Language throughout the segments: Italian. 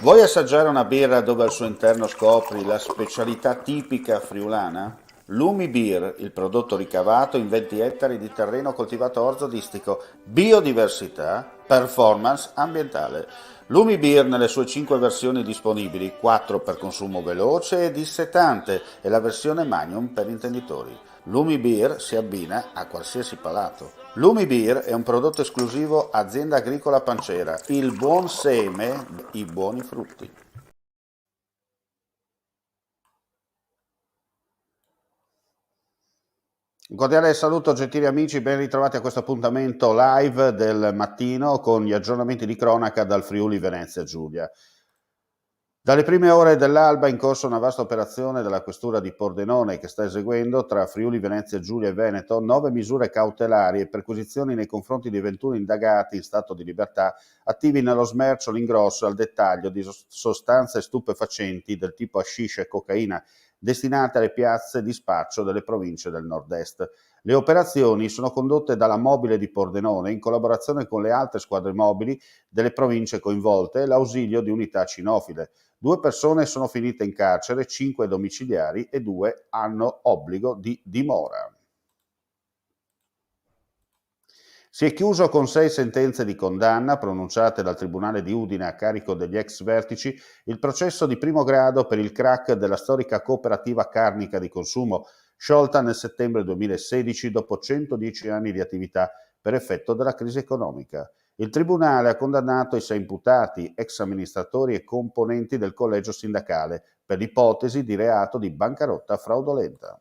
Vuoi assaggiare una birra dove al suo interno scopri la specialità tipica friulana? Lumi Beer, il prodotto ricavato in 20 ettari di terreno coltivato orzodistico, biodiversità, performance ambientale. Lumi Beer nelle sue 5 versioni disponibili, 4 per consumo veloce e dissetante e la versione Magnum per intenditori. Lumi Beer si abbina a qualsiasi palato. Lumi Beer è un prodotto esclusivo Azienda Agricola Pancera, il buon seme, i buoni frutti. Un cordiale saluto gentili amici, ben ritrovati a questo appuntamento live del mattino con gli aggiornamenti di cronaca dal Friuli Venezia Giulia. Dalle prime ore dell'alba è in corso una vasta operazione della Questura di Pordenone che sta eseguendo tra Friuli Venezia Giulia e Veneto 9 misure cautelari e perquisizioni nei confronti di 21 indagati in stato di libertà attivi nello smercio, l'ingrosso e al dettaglio di sostanze stupefacenti del tipo hashish e cocaina destinate alle piazze di spaccio delle province del nord-est. Le operazioni sono condotte dalla Mobile di Pordenone in collaborazione con le altre squadre mobili delle province coinvolte e l'ausilio di unità cinofile. 2 persone sono finite in carcere, 5 domiciliari e 2 hanno obbligo di dimora. Si è chiuso con 6 sentenze di condanna pronunciate dal Tribunale di Udine a carico degli ex vertici il processo di primo grado per il crack della storica cooperativa carnica di consumo, sciolta nel settembre 2016 dopo 110 anni di attività per effetto della crisi economica. Il Tribunale ha condannato i 6 imputati, ex amministratori e componenti del collegio sindacale, per l'ipotesi di reato di bancarotta fraudolenta.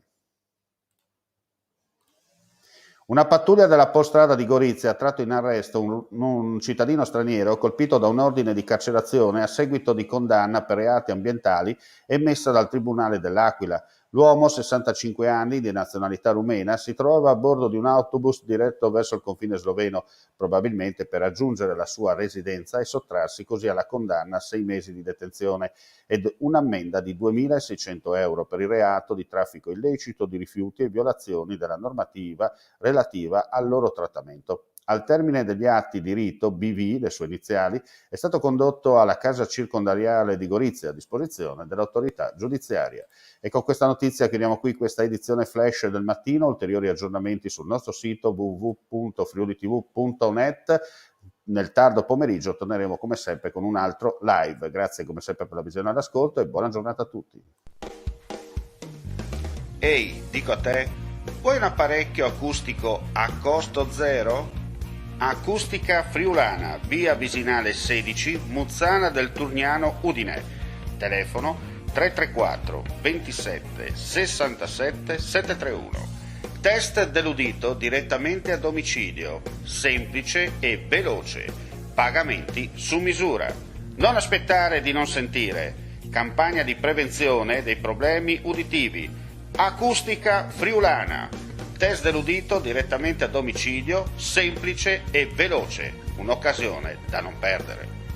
Una pattuglia della Poststrada di Gorizia ha tratto in arresto un cittadino straniero colpito da un ordine di carcerazione a seguito di condanna per reati ambientali emessa dal Tribunale dell'Aquila. L'uomo, 65 anni, di nazionalità rumena, si trovava a bordo di un autobus diretto verso il confine sloveno, probabilmente per raggiungere la sua residenza e sottrarsi così alla condanna a 6 mesi di detenzione ed un'ammenda di 2.600 euro per il reato di traffico illecito di rifiuti e violazioni della normativa relativa al loro trattamento. Al termine degli atti di rito, BV, le sue iniziali, è stato condotto alla casa circondariale di Gorizia a disposizione dell'autorità giudiziaria. E con questa notizia chiudiamo qui questa edizione flash del mattino. Ulteriori aggiornamenti sul nostro sito www.friulitv.net. Nel tardo pomeriggio torneremo come sempre con un altro live. Grazie come sempre per la visione e l'ascolto e buona giornata a tutti. Ehi, dico a te, vuoi un apparecchio acustico a costo zero? Acustica Friulana, via Visinale 16, Muzzana del Turniano, Udine. Telefono 334 27 67 731. Test dell'udito direttamente a domicilio, semplice e veloce. Pagamenti su misura. Non aspettare di non sentire. Campagna di prevenzione dei problemi uditivi. Acustica Friulana. Test dell'udito direttamente a domicilio, semplice e veloce. Un'occasione da non perdere.